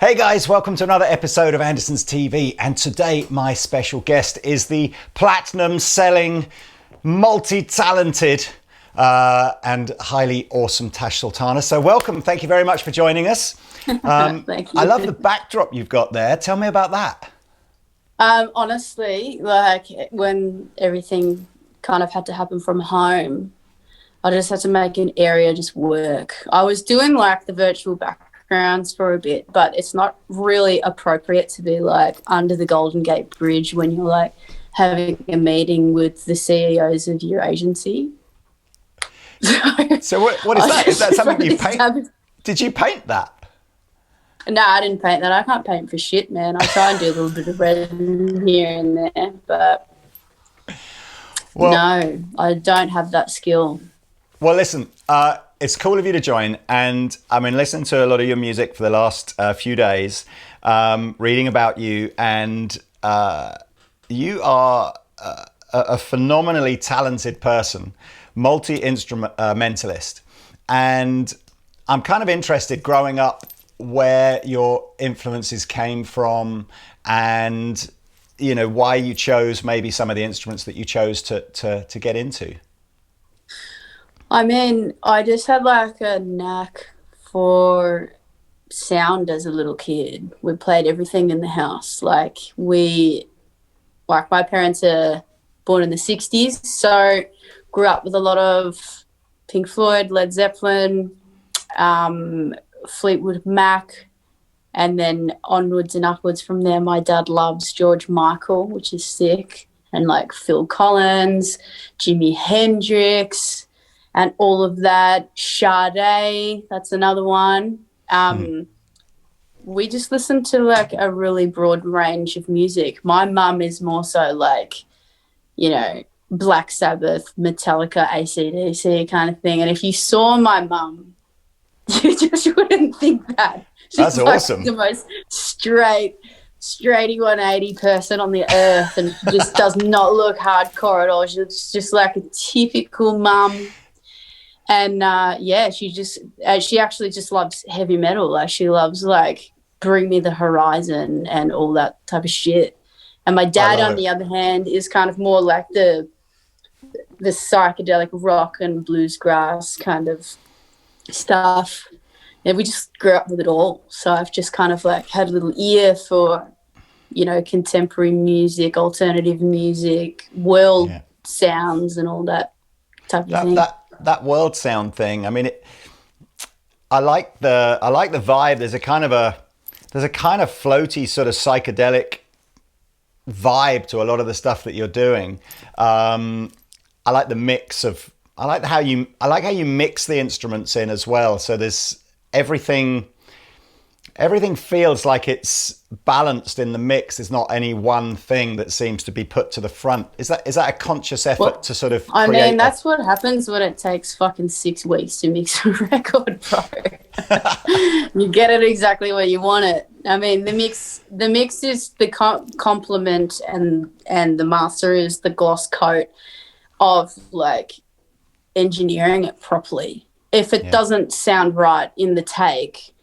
Hey guys, welcome to another episode of Andertons TV, and today my special guest is the platinum selling, multi-talented and highly awesome Tash Sultana. So welcome, thank you very much for joining us. Thank you. I love the backdrop you've got there. Tell me about that. Honestly, like when everything kind of had to happen from home, I just had to make an area just work. I was doing like the virtual backgrounds for a bit, but it's not really appropriate to be like under the Golden Gate Bridge when you're like having a meeting with the CEOs of your agency. So what is that? Is that something you paint? Did you paint that? No, I didn't paint that. I can't paint for shit, man. I try and do a little bit of red here and there, but no, I don't have that skill. Well, listen, it's cool of you to join, and I mean, listening to a lot of your music for the last few days, reading about you, and you are a phenomenally talented person, multi-instrumentalist, and I'm kind of interested growing up where your influences came from, and you know why you chose maybe some of the instruments that you chose to get into. I mean, I just had like a knack for sound as a little kid. We played everything in the house. Like my parents are born in the 60s, so grew up with a lot of Pink Floyd, Led Zeppelin, Fleetwood Mac, and then onwards and upwards from there. My dad loves George Michael, which is sick, and like Phil Collins, Jimi Hendrix, and all of that. Sade, that's another one. We just listen to like a really broad range of music. My mum is more so like, you know, Black Sabbath, Metallica, AC/DC kind of thing. And if you saw my mum, you just wouldn't think that. She's That's like awesome. the most straighty 180 person on the earth, and just does not look hardcore at all. She's just like a typical mum. And she actually just loves heavy metal. Like she loves like Bring Me the Horizon and all that type of shit. And my dad, on the other hand, is kind of more like the psychedelic rock and bluesgrass kind of stuff. And we just grew up with it all. So I've just kind of like had a little ear for, you know, contemporary music, alternative music, world sounds and all that type of thing. That world sound thing. I mean, I like the vibe. There's a kind of floaty sort of psychedelic vibe to a lot of the stuff that you're doing. I like the mix of. I like how you mix the instruments in as well. So there's everything feels like it's balanced in the mix. There's not any one thing that seems to be put to the front. Is that a conscious effort to sort of create? I mean, that's what happens when it takes fucking 6 weeks to mix a record, bro. You get it exactly where you want it. I mean, the mix is the complement, and the master is the gloss coat of like engineering it properly. If it doesn't sound right in the take,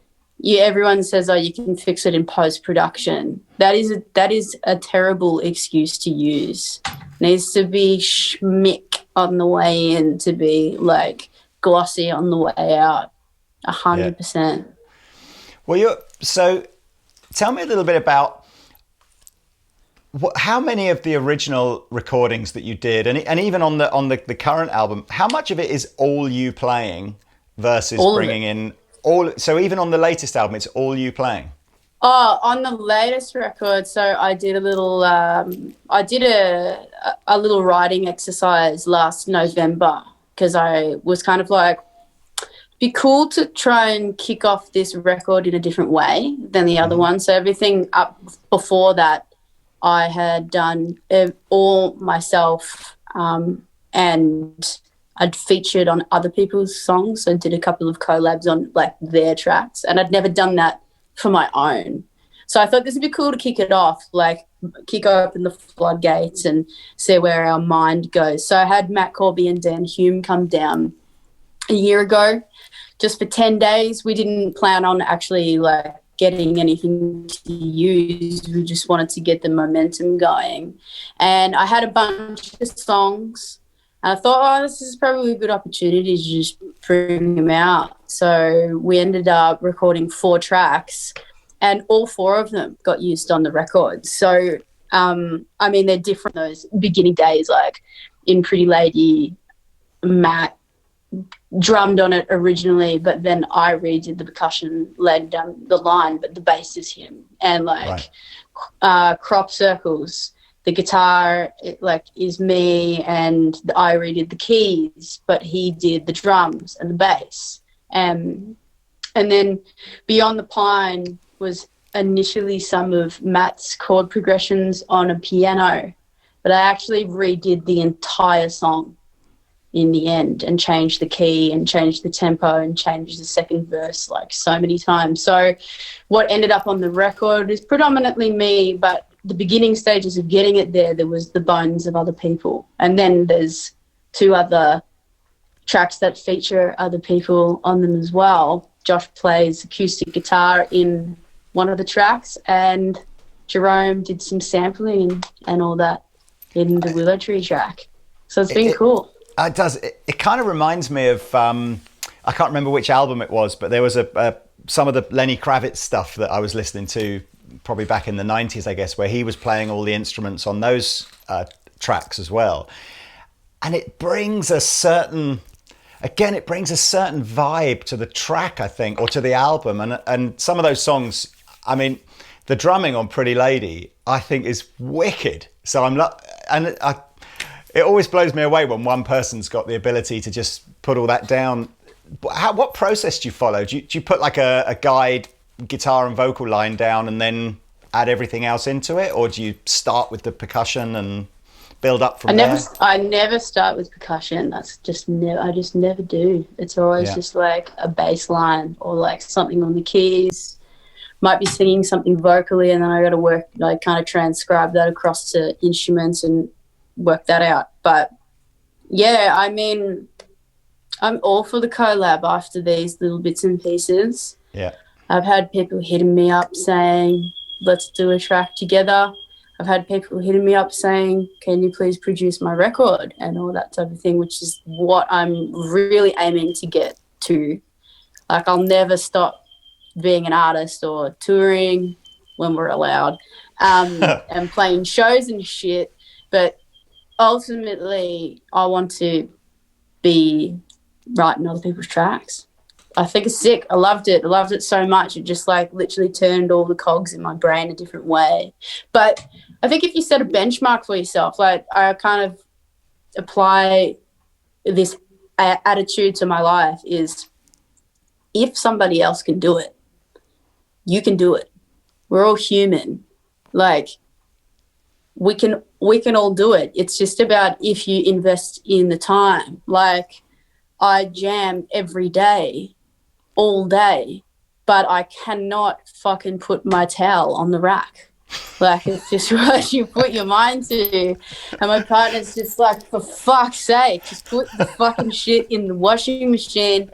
everyone says, "Oh, you can fix it in post-production." That is a terrible excuse to use. It needs to be schmick on the way in to be like glossy on the way out. 100%. Well, so tell me a little bit about how many of the original recordings that you did, and even on the current album, how much of it is all you playing versus bringing in all? So even on the latest album, it's all you playing. Oh, on the latest record, so I did a little, a little writing exercise last November, because I was kind of like, be cool to try and kick off this record in a different way than the other one. So everything up before that, I had done all myself, and I'd featured on other people's songs. So I did a couple of collabs on like their tracks, and I'd never done that for my own. So I thought this would be cool to kick it off, like kick open the floodgates and see where our mind goes. So I had Matt Corby and Dan Hume come down a year ago just for 10 days. We didn't plan on actually like getting anything to use. We just wanted to get the momentum going. And I had a bunch of songs. And I thought, this is probably a good opportunity to just bring them out. So we ended up recording 4 tracks, and all 4 of them got used on the record. So, I mean, they're different those beginning days, like in Pretty Lady, Matt drummed on it originally, but then I redid the percussion, led down the line, but the bass is him. And like Crop Circles, the guitar is me, and I redid the keys, but he did the drums and the bass. And then Beyond the Pine was initially some of Matt's chord progressions on a piano, but I actually redid the entire song in the end and changed the key and changed the tempo and changed the second verse like so many times. So what ended up on the record is predominantly me, but the beginning stages of getting it there was the bones of other people. And then there's 2 other tracks that feature other people on them as well. Josh plays acoustic guitar in one of the tracks, and Jerome did some sampling and all that in the Willow Tree track. So it's been cool. It does. It kind of reminds me of, I can't remember which album it was, but there was some of the Lenny Kravitz stuff that I was listening to probably back in the 90s, I guess, where he was playing all the instruments on those tracks as well. And it brings a certain vibe to the track, I think, or to the album. And some of those songs, I mean, the drumming on Pretty Lady, I think is wicked. So it always blows me away when one person's got the ability to just put all that down. What process do you follow? Do you put like a guide guitar and vocal line down and then add everything else into it? Or do you start with the percussion and build up from there? I never start with percussion. I just never do. It's always just like a bass line or like something on the keys. Might be singing something vocally, and then I got to work, like kind of transcribe that across to instruments and work that out. But yeah, I mean, I'm all for the collab after these little bits and pieces. Yeah. I've had people hitting me up saying, let's do a track together. I've had people hitting me up saying, can you please produce my record and all that type of thing, which is what I'm really aiming to get to. Like, I'll never stop being an artist or touring when we're allowed, and playing shows and shit. But ultimately, I want to be writing other people's tracks. I think it's sick. I loved it. I loved it so much. It just like literally turned all the cogs in my brain a different way. But I think if you set a benchmark for yourself, like I kind of apply this attitude to my life is, if somebody else can do it, you can do it. We're all human. Like, we can all do it. It's just about if you invest in the time. Like, I jam every day, all day, but I cannot fucking put my towel on the rack. Like, it's just what you put your mind to. And my partner's just like, for fuck's sake, just put the fucking shit in the washing machine.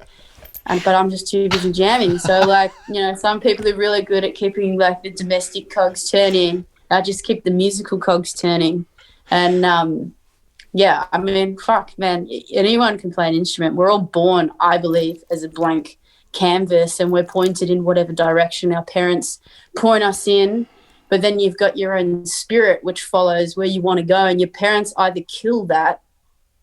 But I'm just too busy jamming. So, like, you know, some people are really good at keeping, like, the domestic cogs turning. I just keep the musical cogs turning. And, yeah, I mean, fuck, man, anyone can play an instrument. We're all born, I believe, as a blank canvas, and we're pointed in whatever direction our parents point us in. But then you've got your own spirit, which follows where you want to go, and your parents either kill that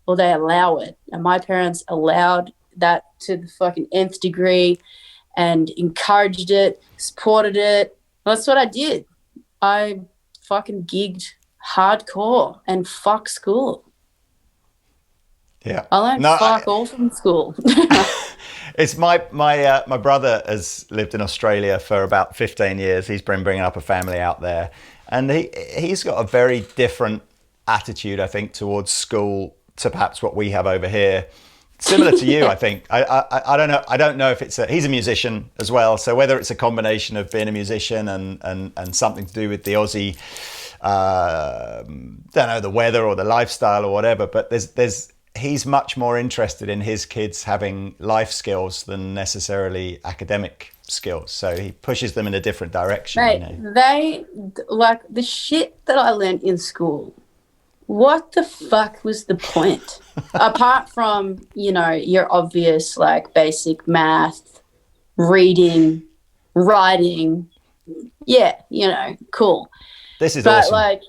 or they allow it. And my parents allowed that to the fucking nth degree and encouraged it, supported it. That's what I did. I fucking gigged hardcore and fuck school. Yeah. I learned fuck all from school. It's my brother has lived in Australia for about 15 years. He's been bringing up a family out there, and he's got a very different attitude, I think, towards school to perhaps what we have over here. Similar to you, I think. I don't know. I don't know if he's a musician as well. So whether it's a combination of being a musician and something to do with the Aussie, don't know, the weather or the lifestyle or whatever. But he's much more interested in his kids having life skills than necessarily academic skills. So he pushes them in a different direction. Mate, You know? they, like, the shit that I learned in school, what the fuck was the point? Apart from, you know, your obvious, like, basic math, reading, writing, yeah, you know, cool. This is but awesome. Like,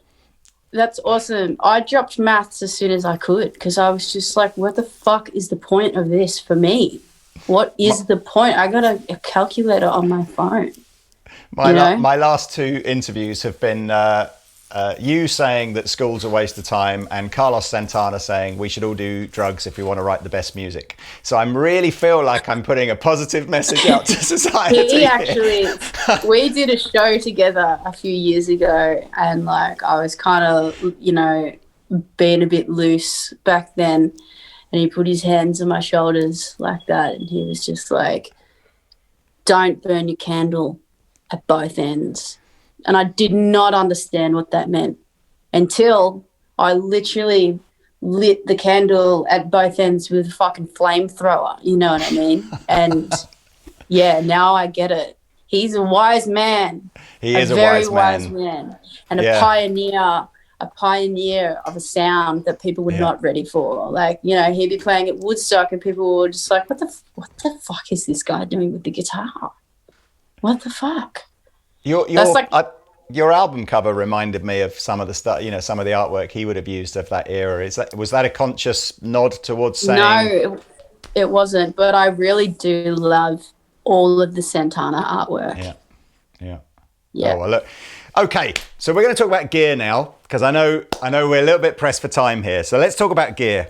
that's awesome. I dropped maths as soon as I could because I was just like, what the fuck is the point of this for me? What is the point? I got a calculator on my phone. My last two interviews have been you saying that school's a waste of time and Carlos Santana saying we should all do drugs if we want to write the best music. So I really feel like I'm putting a positive message out to society. He actually, we did a show together a few years ago and like I was kind of, you know, being a bit loose back then and he put his hands on my shoulders like that and he was just like, don't burn your candle at both ends. And I did not understand what that meant until I literally lit the candle at both ends with a fucking flamethrower. You know what I mean? And yeah, now I get it. He's a wise man. He is a very wise man. And a pioneer of a sound that people were not ready for. Like, you know, he'd be playing at Woodstock and people were just like, what the fuck is this guy doing with the guitar? What the fuck? Your album cover reminded me of some of the stuff, you know, some of the artwork he would have used of that era. Was that a conscious nod towards saying? No, it wasn't. But I really do love all of the Santana artwork. Yeah. Oh, well, look. Okay, so we're going to talk about gear now because I know we're a little bit pressed for time here. So let's talk about gear.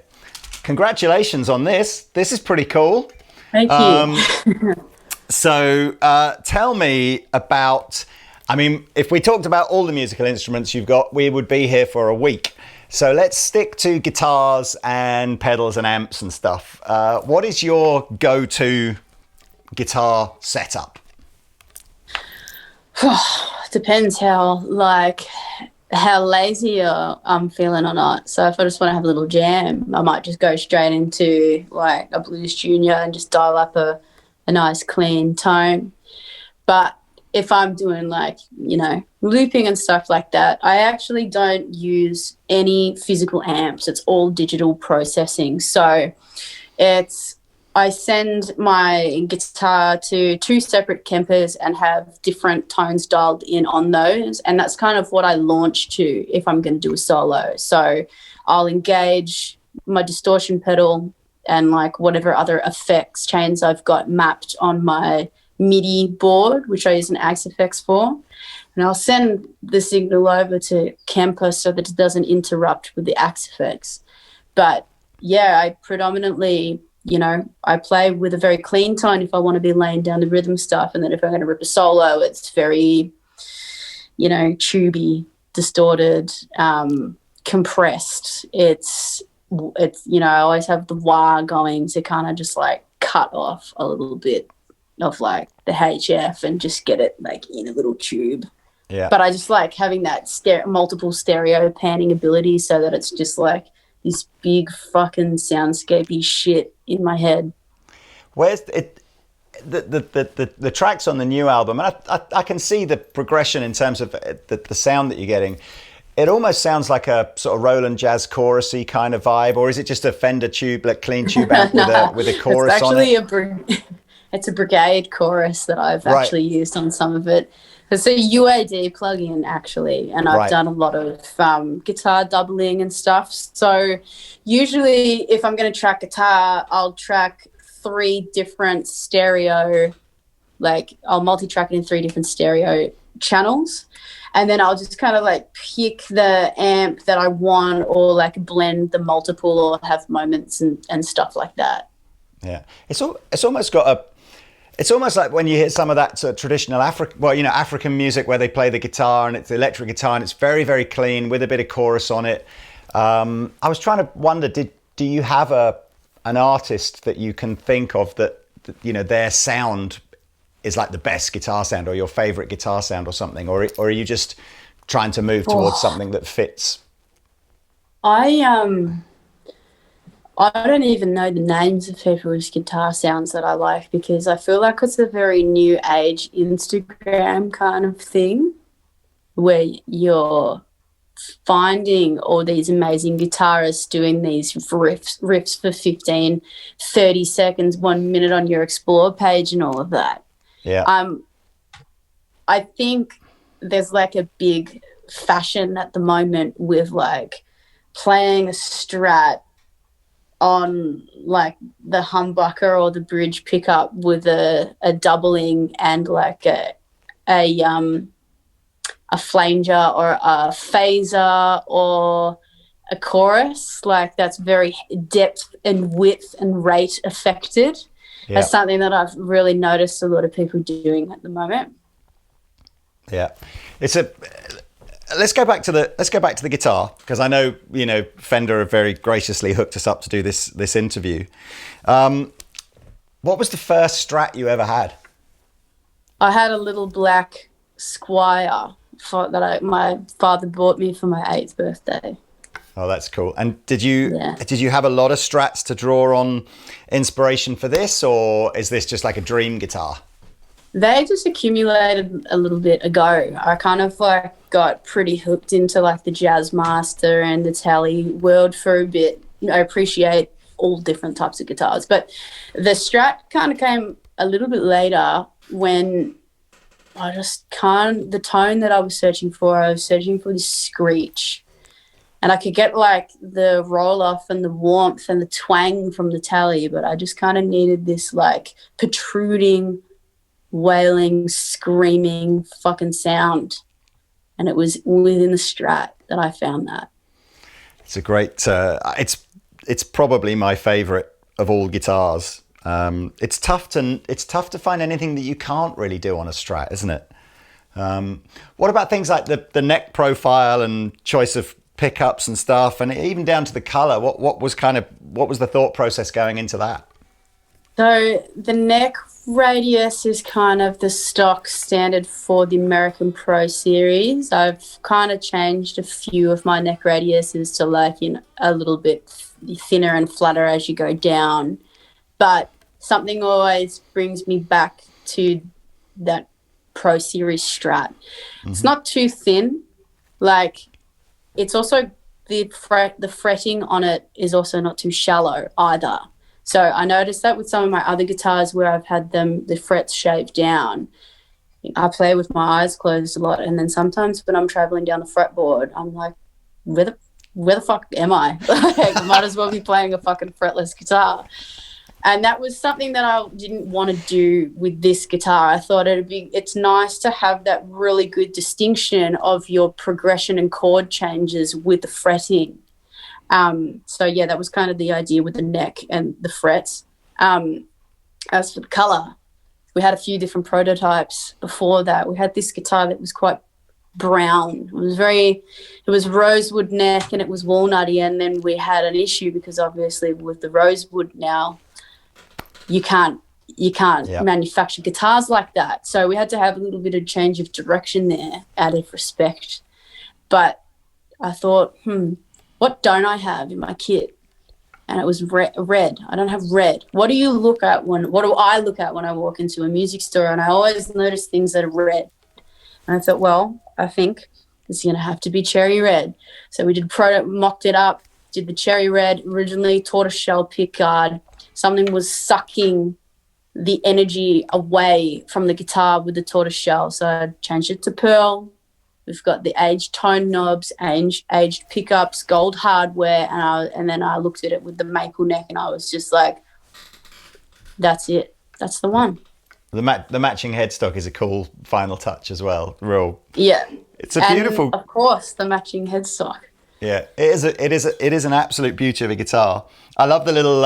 Congratulations on this. This is pretty cool. Thank you. So tell me about, I mean, if we talked about all the musical instruments you've got, we would be here for a week. So let's stick to guitars and pedals and amps and stuff. What is your go-to guitar setup? Depends how lazy I'm feeling or not. So if I just want to have a little jam, I might just go straight into like a Blues Junior and just dial up a nice clean tone. But if I'm doing like, you know, looping and stuff like that, I actually don't use any physical amps. It's all digital processing. So I send my guitar to two separate Kempers and have different tones dialed in on those. And that's kind of what I launch to if I'm going to do a solo. So I'll engage my distortion pedal and like whatever other effects chains I've got mapped on my MIDI board, which I use an Axe effects for. And I'll send the signal over to Kemper so that it doesn't interrupt with the Axe effects. But yeah, I predominantly, you know, I play with a very clean tone if I want to be laying down the rhythm stuff. And then if I'm going to rip a solo, it's very, you know, tubey, distorted, compressed. It's, you know, I always have the wah going to kind of just like cut off a little bit of like the HF and just get it like in a little tube. Yeah. But I just like having that multiple stereo panning ability so that it's just like this big fucking soundscapey shit in my head. Where's it? The tracks on the new album, and I can see the progression in terms of the sound that you're getting. It almost sounds like a sort of Roland jazz chorusy kind of vibe, or is it just a Fender tube, like clean tube amp with a chorus on it? It's a Brigade chorus that I've actually used on some of it. It's a UAD plugin actually, and I've done a lot of guitar doubling and stuff. So usually if I'm going to track guitar, I'll track 3 different stereo, like I'll multi-track it in 3 different stereo channels. And then I'll just kind of like pick the amp that I want or like blend the multiple or have moments and stuff like that. Yeah. It's almost got a, it's almost like when you hear some of that sort of traditional African music where they play the guitar and it's the electric guitar and it's very, very clean with a bit of chorus on it. I was trying to wonder, do you have an artist that you can think of that, you know, their sound is like the best guitar sound or your favorite guitar sound or something, or are you just trying to move towards something that fits? I I don't even know the names of people's guitar sounds that I like, because I feel like it's a very new age Instagram kind of thing where you're finding all these amazing guitarists doing these riffs for 15, 30 seconds, 1 minute on your Explore page and all of that. Yeah. I think there's like a big fashion at the moment with like playing a Strat on like the humbucker or the bridge pickup with a doubling and like a flanger or a phaser or a chorus, like that's very depth and width and rate affected. Yeah. That's something that I've really noticed a lot of people doing at the moment. Yeah, let's go back to the guitar, because I know, you know, Fender have very graciously hooked us up to do this interview. What was the first Strat you ever had? I had a little black Squire that my father bought me for my 8th birthday. Oh, that's cool. And did you have a lot of Strats to draw on inspiration for this, or is this just like a dream guitar? They just accumulated a little bit ago. I kind of like got pretty hooked into like the Jazz Master and the Tele world for a bit. I appreciate all different types of guitars, but the Strat kind of came a little bit later when the tone that I was searching for this screech. And I could get like the roll off and the warmth and the twang from the Tele, but I just kind of needed this like protruding, wailing, screaming fucking sound. And it was within the Strat that I found that. It's a great, it's probably my favorite of all guitars. It's tough to find anything that you can't really do on a Strat, isn't it? What about things like the neck profile and choice of pickups and stuff, and even down to the color? What was the thought process going into that? So the neck radius is kind of the stock standard for the American Pro Series. I've kind of changed a few of my neck radiuses to like a little bit thinner and flatter as you go down. But something always brings me back to that Pro Series Strat. Mm-hmm. It's not too thin. Like, it's also the fretting on it is also not too shallow either. So I noticed that with some of my other guitars where I've had the frets shaved down. I play with my eyes closed a lot, and then sometimes when I'm traveling down the fretboard, I'm like, where the fuck am I? Like, I might as well be playing a fucking fretless guitar. And that was something that I didn't want to do with this guitar. I thought it's nice to have that really good distinction of your progression and chord changes with the fretting. So yeah, that was kind of the idea with the neck and the frets. As for the color, we had a few different prototypes before that. We had this guitar that was quite brown. It was rosewood neck and it was walnutty, and then we had an issue because obviously with the rosewood now, you can't manufacture guitars like that. So we had to have a little bit of change of direction there out of respect. But I thought, what don't I have in my kit? And it was red. I don't have red. What do I look at when I walk into a music store? And I always notice things that are red. And I thought, well, I think it's going to have to be cherry red. So we mocked it up, did the cherry red, originally tortoiseshell pickguard. Something was sucking the energy away from the guitar with the tortoiseshell. So I changed it to pearl. We've got the aged tone knobs, aged pickups, gold hardware, and then I looked at it with the maple neck, and I was just like, that's it. That's the one. The matching headstock is a cool final touch as well. Yeah. It's a beautiful. And of course, the matching headstock. Yeah, it is an absolute beauty of a guitar. I love the little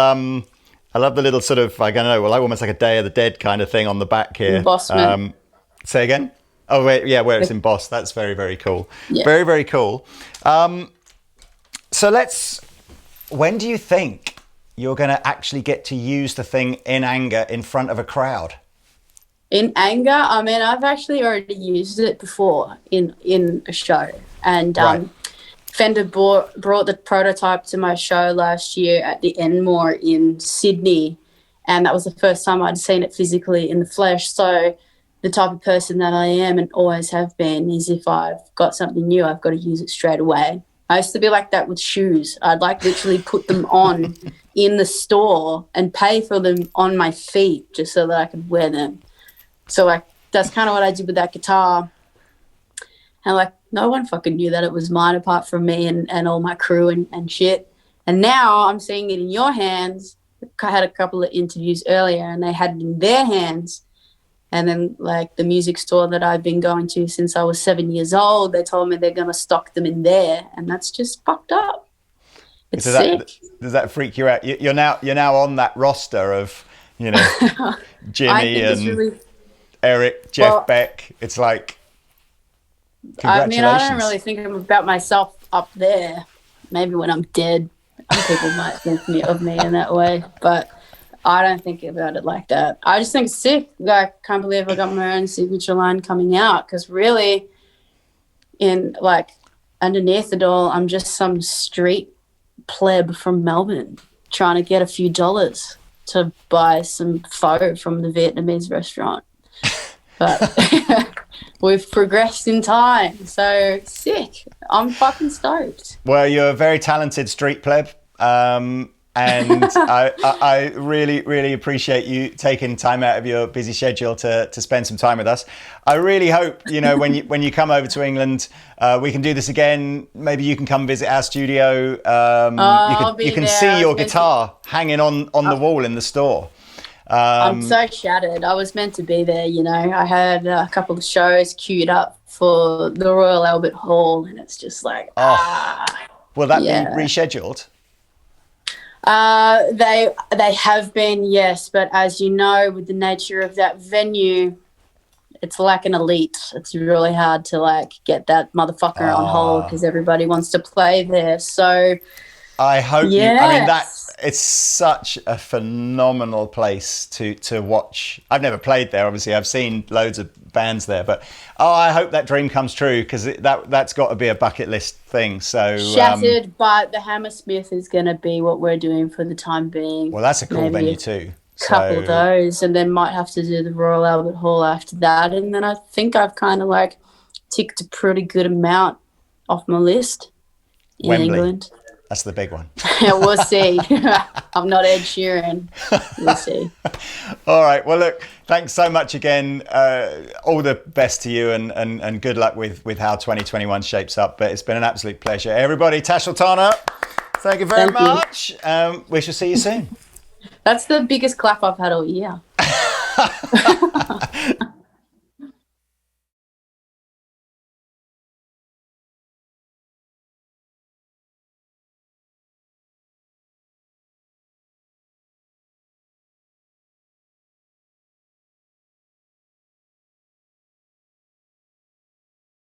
sort of, I don't know, almost like a Day of the Dead kind of thing on the back here. Embossment. Say again? Oh, wait, yeah, where it's embossed. That's very, very cool. Yeah. Very, very cool. So when do you think you're going to actually get to use the thing in anger in front of a crowd? In anger? I mean, I've actually already used it before in a show. And right. Fender brought the prototype to my show last year at the Enmore in Sydney, and that was the first time I'd seen it physically in the flesh. So the type of person that I am and always have been is if I've got something new, I've got to use it straight away. I used to be like that with shoes. I'd like literally put them on in the store and pay for them on my feet just so that I could wear them. So like that's kind of what I did with that guitar. And like no one fucking knew that it was mine apart from me and all my crew and shit. And now I'm seeing it in your hands. I had a couple of interviews earlier and they had it in their hands. And then like the music store that I've been going to since I was 7 years old, they told me they're going to stock them in there. And that's just fucked up. It's sick. Does that freak you out? You're now on that roster of, you know, Jimmy and Eric, Jeff Beck. It's like, congratulations. I mean, I don't really think about myself up there. Maybe when I'm dead, people might think of me in that way. But I don't think about it like that. I just think it's sick. Like, I can't believe I got my own signature line coming out because really, in like underneath it all, I'm just some street pleb from Melbourne trying to get a few dollars to buy some pho from the Vietnamese restaurant. But we've progressed in time, so sick. I'm fucking stoked. Well, you're a very talented street pleb. And I really, really appreciate you taking time out of your busy schedule to spend some time with us. I really hope, you know, when you come over to England, we can do this again. Maybe you can come visit our studio. You can see your guitar hanging on the wall in the store. I'm so shattered. I was meant to be there, you know. I had a couple of shows queued up for the Royal Albert Hall, and it's just like, Will that be rescheduled? They have been, yes, but as you know, with the nature of that venue, it's like an elite. It's really hard to like get that motherfucker on hold because everybody wants to play there. So I hope I mean it's such a phenomenal place to watch. I've never played there, obviously. I've seen loads of bands there, but I hope that dream comes true because that's got to be a bucket list thing. So shattered, but the Hammersmith is going to be what we're doing for the time being. Well, that's a cool venue too. Couple of those, and then might have to do the Royal Albert Hall after that, and then I think I've kind of like ticked a pretty good amount off my list in Wembley. England. That's the big one. We'll see. I'm not Ed Sheeran. We'll see. All right. Well, look, thanks so much again. All the best to you and good luck with how 2021 shapes up. But it's been an absolute pleasure. Everybody, Tash Sultana, thank you very much. We shall see you soon. That's the biggest clap I've had all year.